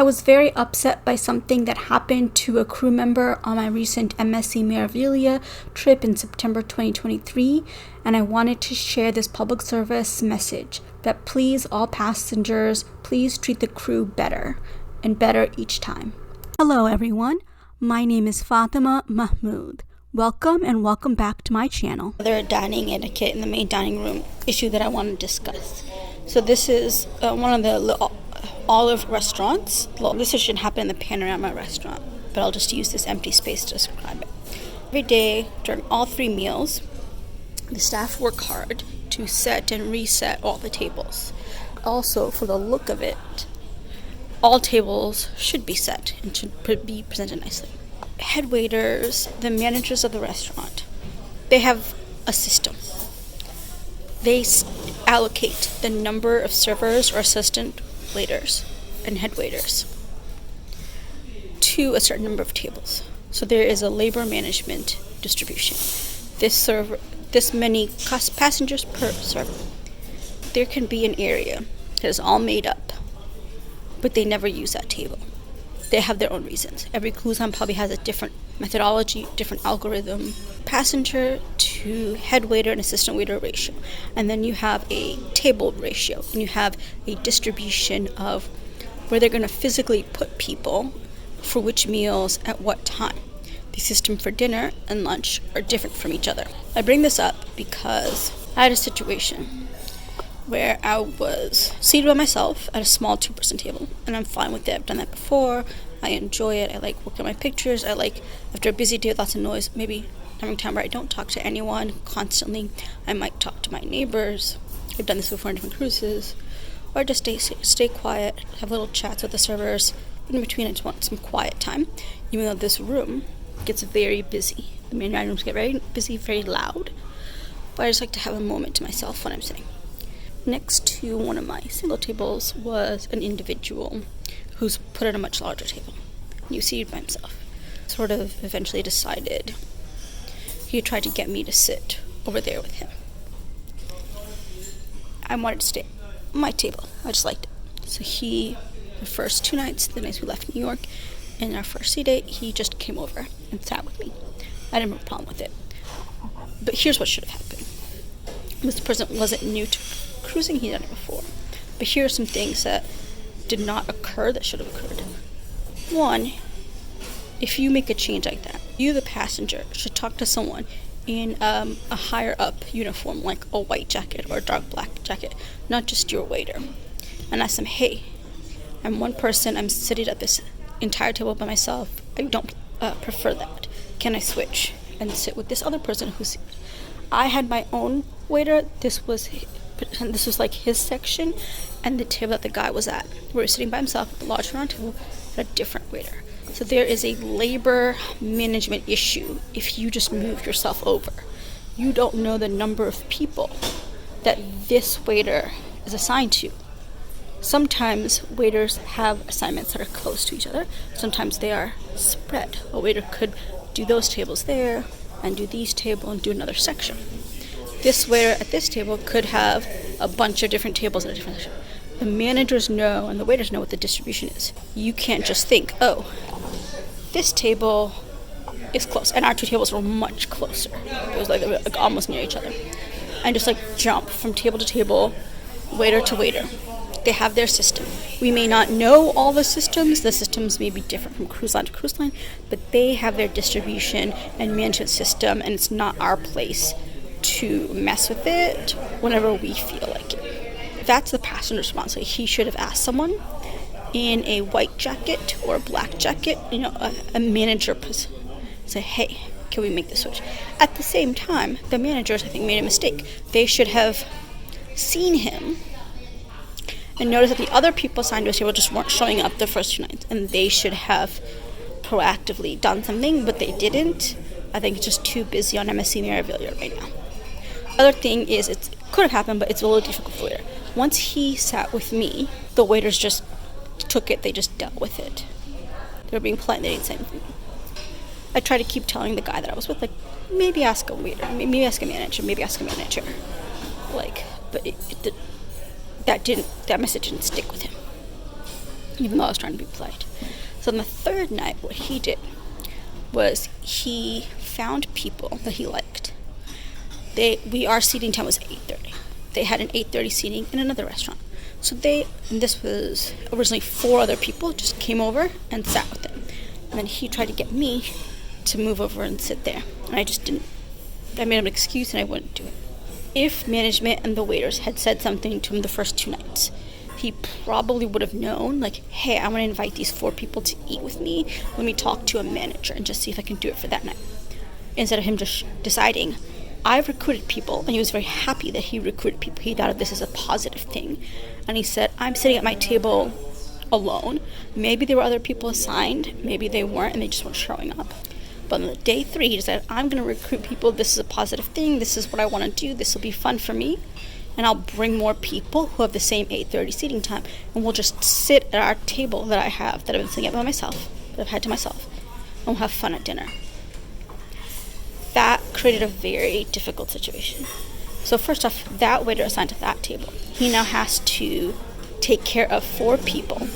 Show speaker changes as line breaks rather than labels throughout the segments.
I was very upset by something that happened to a crew member on my recent MSC Meraviglia trip in September 2023, and I wanted to share this public service message that please, all passengers, please treat the crew better, and better each time. Hello everyone, my name is Fatima Mahmood. Welcome and welcome back to my channel. Another dining etiquette in the main dining room issue that I want to discuss. So this is one of the olive restaurants. Well, this shouldn't happen in the Panorama restaurant, but I'll just use this empty space to describe it. Every day during all 3 meals, the staff work hard to set and reset all the tables. Also, for the look of it, all tables should be set and should be presented nicely. Head waiters, the managers of the restaurant, they have a system. They allocate the number of servers or assistant waiters and head waiters to a certain number of tables. So there is a labor management distribution. This many passengers per server. There can be an area that is all made up, but they never use that table. They have their own reasons. Every cruise line probably has a different methodology, different algorithm. Passenger to head waiter and assistant waiter ratio. And then you have a table ratio. And you have a distribution of where they're going to physically put people for which meals at what time. The system for dinner and lunch are different from each other. I bring this up because I had a situation where I was seated by myself at a small 2-person table, and I'm fine with it. I've done that before. I enjoy it. I like looking at my pictures. I like, after a busy day with lots of noise, maybe having time where I don't talk to anyone constantly. I might talk to my neighbors. I've done this before on different cruises. Or just stay quiet, have little chats with the servers. In between, I just want some quiet time, even though this room gets very busy. The main dining rooms get very busy, very loud. But I just like to have a moment to myself when I'm sitting. Next to one of my single tables was an individual who's put at a much larger table. He was seated by himself. Sort of eventually decided he tried to get me to sit over there with him. I wanted to stay at my table. I just liked it. So the first 2 nights, the nights we left New York, and our first sea date, he just came over and sat with me. I didn't have a problem with it. But here's what should have happened. This person wasn't new to cruising, he'd done it before. But here are some things that did not occur that should have occurred. 1, if you make a change like that, you, the passenger, should talk to someone in a higher up uniform, like a white jacket or a dark black jacket, not just your waiter, and ask them, hey, I'm one person, I'm sitting at this entire table by myself, I don't prefer that. Can I switch and sit with this other person who's... I had my own waiter. This was like his section, and the table that the guy was at, where he was sitting by himself at the large round table, had a different waiter. So there is a labor management issue if you just move yourself over. You don't know the number of people that this waiter is assigned to. Sometimes waiters have assignments that are close to each other. Sometimes they are spread. A waiter could do those tables there and do these tables and do another section. This waiter at this table could have a bunch of different tables at a different section. The managers know and the waiters know what the distribution is. You can't just think, oh, this table is close. And our 2 tables were much closer. It was like almost near each other. And just jump from table to table, waiter to waiter. They have their system. We may not know all the systems. The systems may be different from cruise line to cruise line, but they have their distribution and management system, and it's not our place to mess with it whenever we feel like it. That's the passenger's responsibility. He should have asked someone in a white jacket or a black jacket, a manager person, say, hey, can we make this switch? At the same time, the managers, I think, made a mistake. They should have seen him and noticed that the other people assigned to his table just weren't showing up the first 2 nights, and they should have proactively done something, but they didn't. I think it's just too busy on MSC Meraviglia right now. Other thing is, it could have happened, but it's a little difficult for the waiter. Once he sat with me, the waiters just took it, they just dealt with it. They were being polite, they didn't say anything. I tried to keep telling the guy that I was with, maybe ask a waiter, maybe ask a manager, but that message didn't stick with him. even though I was trying to be polite. So on the third night, what he did was he found people that he liked. Our seating time was 8:30. They had an 8:30 seating in another restaurant. So and this was originally 4 other people, just came over and sat with him. And then he tried to get me to move over and sit there. And I just didn't. I made an excuse and I wouldn't do it. If management and the waiters had said something to him the first 2 nights, he probably would have known, like, hey, I want to invite these 4 people to eat with me. Let me talk to a manager and just see if I can do it for that night. Instead of him just deciding, I've recruited people, and he was very happy that he recruited people. He thought of this as a positive thing. And he said, I'm sitting at my table alone. Maybe there were other people assigned, maybe they weren't, and they just weren't showing up. But on day 3, he decided, I'm going to recruit people. This is a positive thing. This is what I want to do. This will be fun for me. And I'll bring more people who have the same 8:30 seating time. And we'll just sit at our table that I've been sitting at by myself, that I've had to myself. And we'll have fun at dinner. That created a very difficult situation. So first off, that waiter assigned to that table, he now has to take care of 4 people.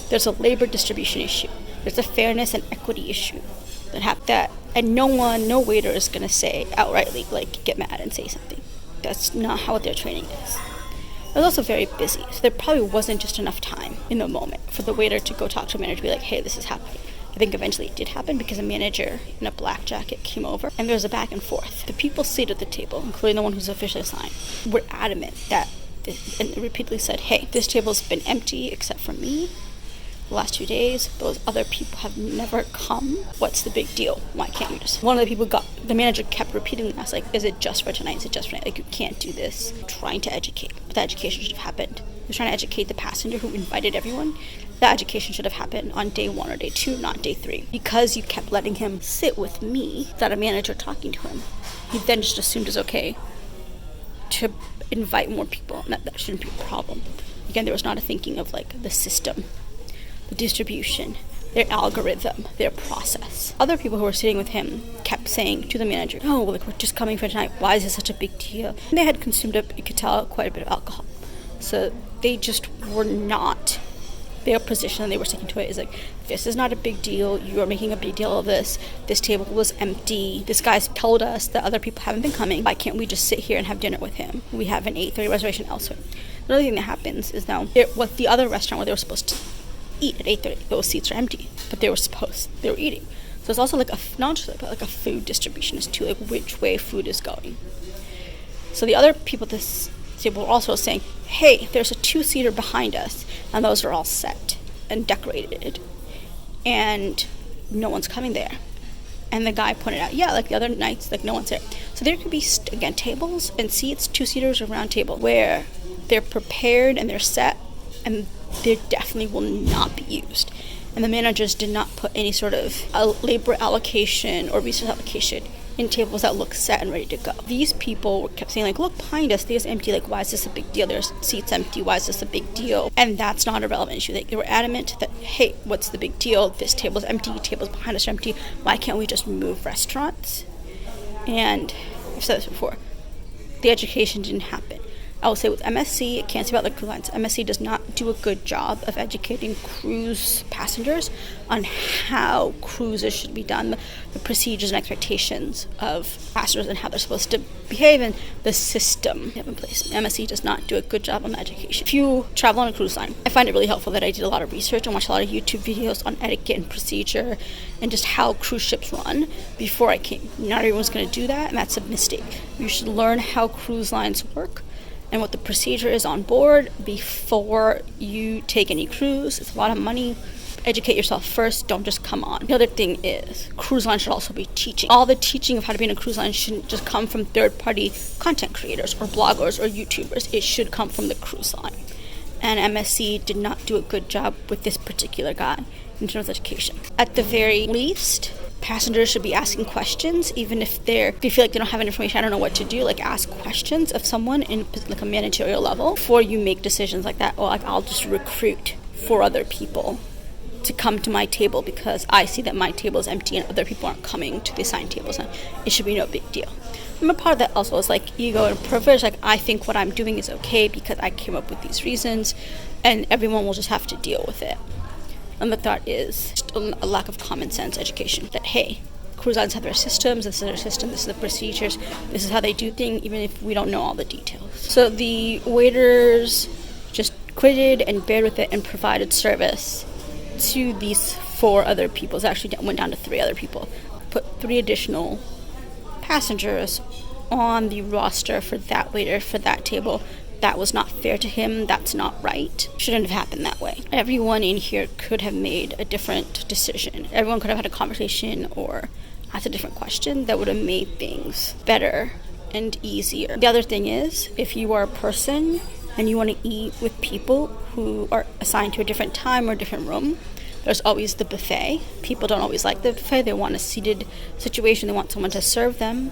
There's a labor distribution issue. There's a fairness and equity issue and no waiter is going to say outrightly, like, get mad and say something. That's not how their training is. It was also very busy, so there probably wasn't just enough time in the moment for the waiter to go talk to a manager and be like, hey, this is happening. I think eventually it did happen because a manager in a black jacket came over and there was a back and forth. The people seated at the table, including the one who's officially assigned, were adamant and repeatedly said, hey, this table's been empty except for me. The last 2 days, those other people have never come. What's the big deal? Why can't you just? One of the people the manager kept repeating this, like, is it just for tonight? Is it just for tonight? Like, you can't do this. Trying to educate. But that education should have happened. He was trying to educate the passenger who invited everyone. That education should have happened on day 1 or day 2, not day 3. Because you kept letting him sit with me, without a manager talking to him, he then just assumed it's okay to invite more people, and that shouldn't be a problem. Again, there was not a thinking of, like, the system, the distribution, their algorithm, their process. Other people who were sitting with him kept saying to the manager, oh, like, we're just coming for tonight. Why is this such a big deal? And they had consumed, you could tell, quite a bit of alcohol. So they just were not, their position they were sticking to it is like, this is not a big deal. You are making a big deal of this. This table was empty. This guy's told us that other people haven't been coming. Why can't we just sit here and have dinner with him? We have an 8:30 reservation elsewhere. The other thing that happens is now, what the other restaurant where they were supposed to eat at 8:30, those seats are empty, but they were eating. So it's also like not just like a food distribution as to like which way food is going. So the other people at this table were also saying, hey, there's a 2-seater behind us, and those are all set and decorated, and no one's coming there. And the guy pointed out, yeah, like the other nights, like no one's there. So there could be, again, tables and seats, 2-seaters or round table, where they're prepared and they're set, and they definitely will not be used. And the managers did not put any sort of labor allocation or resource allocation in tables that look set and ready to go. These people kept saying, like, look behind us, there's empty, like, why is this a big deal? There's seats empty, why is this a big deal? And that's not a relevant issue. They were adamant that, hey, what's the big deal? This table's empty, tables behind us are empty. Why can't we just move restaurants? And I've said this before, the education didn't happen. I will say with MSC, I can't say about the cruise lines, MSC does not do a good job of educating cruise passengers on how cruises should be done, the procedures and expectations of passengers and how they're supposed to behave, and the system they have in place. MSC does not do a good job on the education. If you travel on a cruise line, I find it really helpful that I did a lot of research and watched a lot of YouTube videos on etiquette and procedure and just how cruise ships run before I came. Not everyone's going to do that, and that's a mistake. You should learn how cruise lines work and what the procedure is on board before you take any cruise. It's a lot of money. Educate yourself first. Don't just come on. The other thing is, cruise lines should also be teaching. All the teaching of how to be in a cruise line shouldn't just come from third-party content creators or bloggers or YouTubers. It should come from the cruise line. And MSC did not do a good job with this particular guy in terms of education. At the very least, passengers should be asking questions, even if they feel like they don't have any information, I don't know what to do, like ask questions of someone in like a managerial level before you make decisions like that. Or like, I'll just recruit 4 other people to come to my table because I see that my table is empty and other people aren't coming to the assigned tables. And it should be no big deal. And a part of that also is like ego and privilege. Like, I think what I'm doing is okay because I came up with these reasons, and everyone will just have to deal with it. And the thought is just a lack of common sense education that, hey, cruise lines have their systems, this is their system, this is the procedures, this is how they do things, even if we don't know all the details. So the waiters just quitted and bared with it and provided service to these 4 other people. It actually went down to 3 other people. Put 3 additional passengers on the roster for that waiter, for that table. That was not fair to him. That's not right. Shouldn't have happened that way. Everyone in here could have made a different decision. Everyone could have had a conversation or asked a different question that would have made things better and easier. The other thing is, if you are a person and you want to eat with people who are assigned to a different time or a different room, there's always the buffet. People don't always like the buffet. They want a seated situation. They want someone to serve them.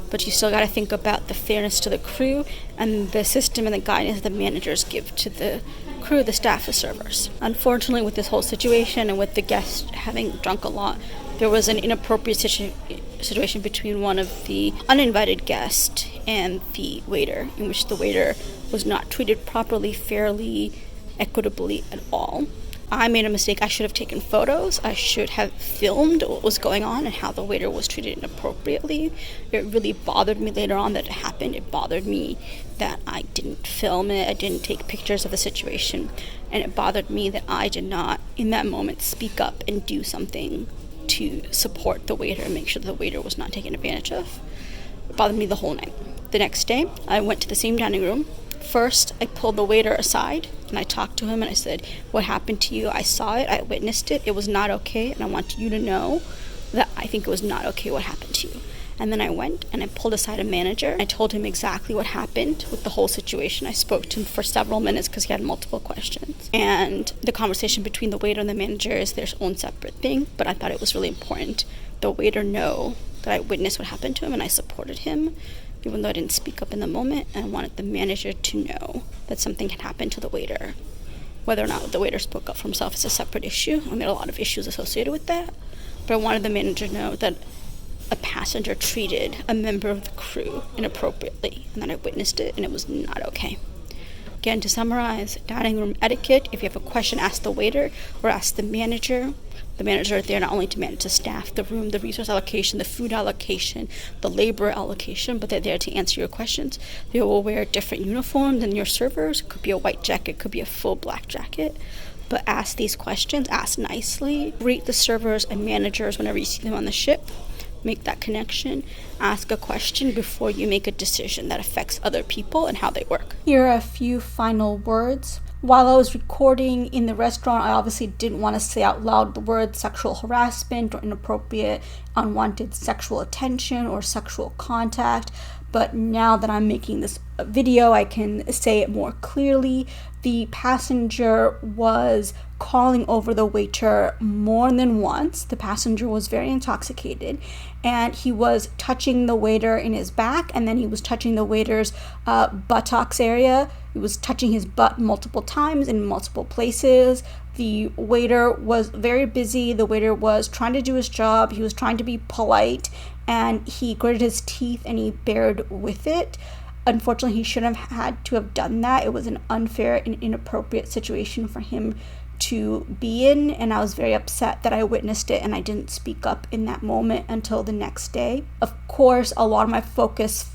But you still got to think about the fairness to the crew and the system and the guidance the managers give to the crew, the staff, the servers. Unfortunately, with this whole situation and with the guest having drunk a lot, there was an inappropriate situation between one of the uninvited guests and the waiter, in which the waiter was not treated properly, fairly, equitably at all. I made a mistake. I should have taken photos. I should have filmed what was going on and how the waiter was treated inappropriately. It really bothered me later on that it happened. It bothered me that I didn't film it. I didn't take pictures of the situation. And it bothered me that I did not, in that moment, speak up and do something to support the waiter and make sure the waiter was not taken advantage of. It bothered me the whole night. The next day, I went to the same dining room. First, I pulled the waiter aside and I talked to him and I said, what happened to you? I saw it. I witnessed it. It was not okay. And I want you to know that I think it was not okay what happened to you. And then I went and I pulled aside a manager. I told him exactly what happened with the whole situation. I spoke to him for several minutes because he had multiple questions. And the conversation between the waiter and the manager is their own separate thing. But I thought it was really important the waiter know that I witnessed what happened to him and I supported him, even though I didn't speak up in the moment. And I wanted the manager to know that something had happened to the waiter. Whether or not the waiter spoke up for himself is a separate issue. I mean, there are a lot of issues associated with that. But I wanted the manager to know that a passenger treated a member of the crew inappropriately and that I witnessed it and it was not okay. Again, to summarize, dining room etiquette: if you have a question, ask the waiter or ask the manager. The manager is there not only to manage the staff, the room, the resource allocation, the food allocation, the labor allocation, but they're there to answer your questions. They will wear different uniforms than your servers. It could be a white jacket, it could be a full black jacket. But ask these questions, ask nicely. Greet the servers and managers whenever you see them on the ship. Make that connection. Ask a question before you make a decision that affects other people and how they work. Here are a few final words. While I was recording in the restaurant, I obviously didn't want to say out loud the words sexual harassment or inappropriate, unwanted sexual attention or sexual contact. But now that I'm making this video, I can say it more clearly. The passenger was calling over the waiter more than once. The passenger was very intoxicated and he was touching the waiter in his back, and then he was touching the waiter's buttocks area. He was touching his butt multiple times in multiple places. The waiter was very busy. The waiter was trying to do his job. He was trying to be polite, and he gritted his teeth and he bared with it. Unfortunately, he shouldn't have had to have done that. It was an unfair and inappropriate situation for him to be in, and I was very upset that I witnessed it and I didn't speak up in that moment until the next day. Of course, a lot of my focus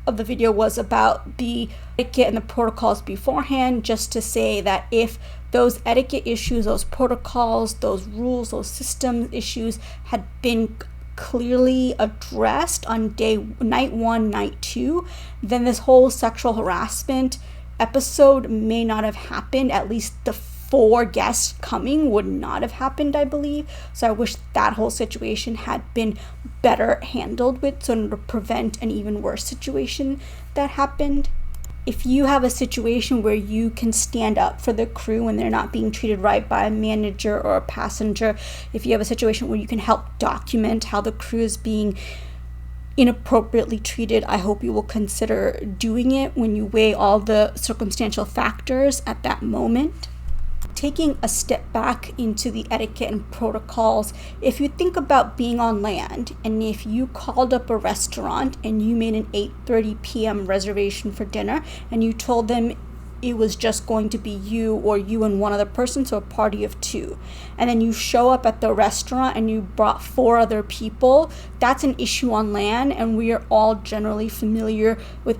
of the video was about the etiquette and the protocols beforehand, just to say that if those etiquette issues, those protocols, those rules, those system issues had been clearly addressed on night 1, night 2, then this whole sexual harassment episode may not have happened. At least the 4 guests coming would not have happened, I believe. So I wish that whole situation had been better handled with, so to prevent an even worse situation that happened. If you have a situation where you can stand up for the crew when they're not being treated right by a manager or a passenger, if you have a situation where you can help document how the crew is being inappropriately treated, I hope you will consider doing it when you weigh all the circumstantial factors at that moment. Taking a step back into the etiquette and protocols, if you think about being on land and if you called up a restaurant and you made an 8:30 p.m. reservation for dinner and you told them it was just going to be you or you and one other person, so a party of 2, and then you show up at the restaurant and you brought 4 other people, that's an issue on land, and we are all generally familiar with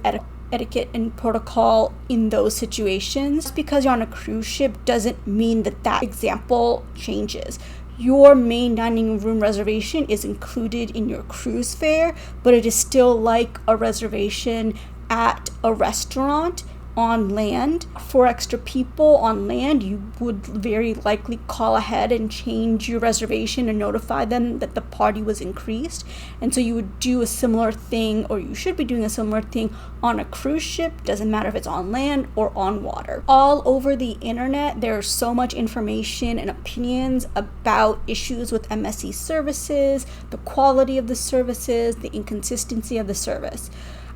etiquette and protocol in those situations. Just because you're on a cruise ship doesn't mean that example changes. Your main dining room reservation is included in your cruise fare, but it is still like a reservation at a restaurant on land. For extra people on land, you would very likely call ahead and change your reservation and notify them that the party was increased. And so you would do a similar thing, or you should be doing a similar thing on a cruise ship. Doesn't matter if it's on land or on water. All over the internet, there's so much information and opinions about issues with MSC services, the quality of the services, the inconsistency of the service.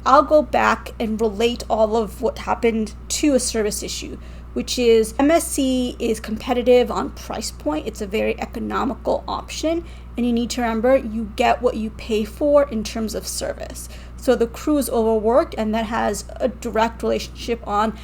I'll go back and relate all of what happened to a service issue, which is MSC is competitive on price point. It's a very economical option, and you need to remember you get what you pay for in terms of service. So the crew is overworked, and that has a direct relationship on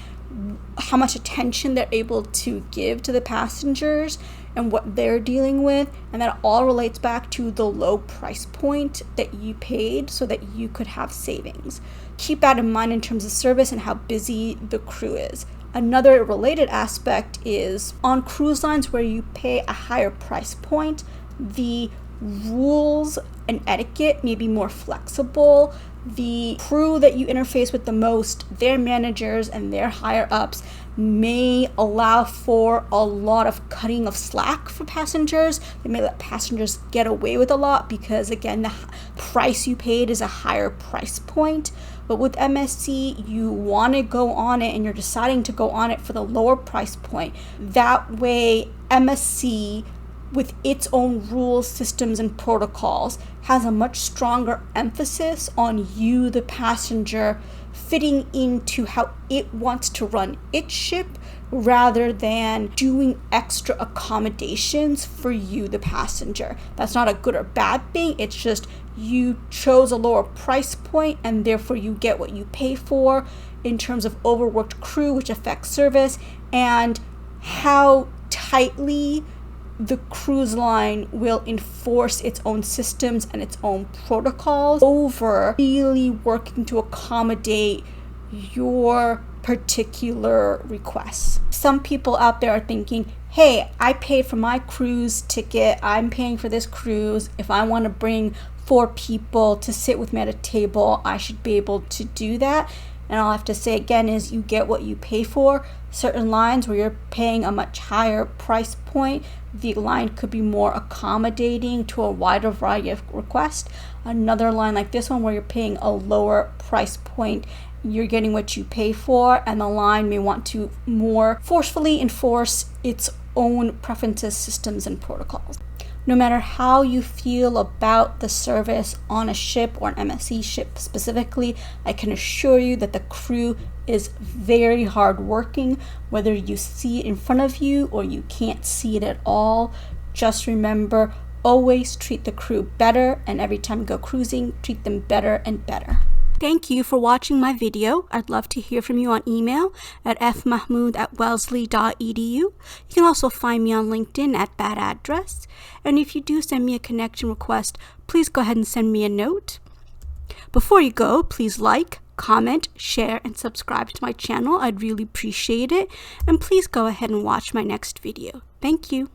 how much attention they're able to give to the passengers and what they're dealing with, and that all relates back to the low price point that you paid so that you could have savings. Keep that in mind in terms of service and how busy the crew is. Another related aspect is on cruise lines where you pay a higher price point, the rules and etiquette may be more flexible. The crew that you interface with the most, their managers and their higher ups, may allow for a lot of cutting of slack for passengers. They may let passengers get away with a lot because, again, the price you paid is a higher price point. But with MSC, you want to go on it and you're deciding to go on it for the lower price point. That way, MSC, with its own rules, systems, and protocols, has a much stronger emphasis on you, the passenger, fitting into how it wants to run its ship rather than doing extra accommodations for you, the passenger. That's not a good or bad thing. It's just you chose a lower price point and therefore you get what you pay for in terms of overworked crew, which affects service, and how tightly the cruise line will enforce its own systems and its own protocols over really working to accommodate your particular requests. Some people out there are thinking, hey, I paid for my cruise ticket, I'm paying for this cruise. If I want to bring 4 people to sit with me at a table, I should be able to do that. And all I have to say again is you get what you pay for. Certain lines where you're paying a much higher price point, the line could be more accommodating to a wider variety of requests. Another line like this one where you're paying a lower price point, you're getting what you pay for, and the line may want to more forcefully enforce its own preferences, systems, and protocols. No matter how you feel about the service on a ship or an MSC ship specifically, I can assure you that the crew is very hardworking, whether you see it in front of you or you can't see it at all. Just remember, always treat the crew better, and every time you go cruising, treat them better and better. Thank you for watching my video. I'd love to hear from you on email at fmahmood@wellesley.edu. You can also find me on LinkedIn at that address. And if you do send me a connection request, please go ahead and send me a note. Before you go, please like, comment, share, and subscribe to my channel. I'd really appreciate it. And please go ahead and watch my next video. Thank you.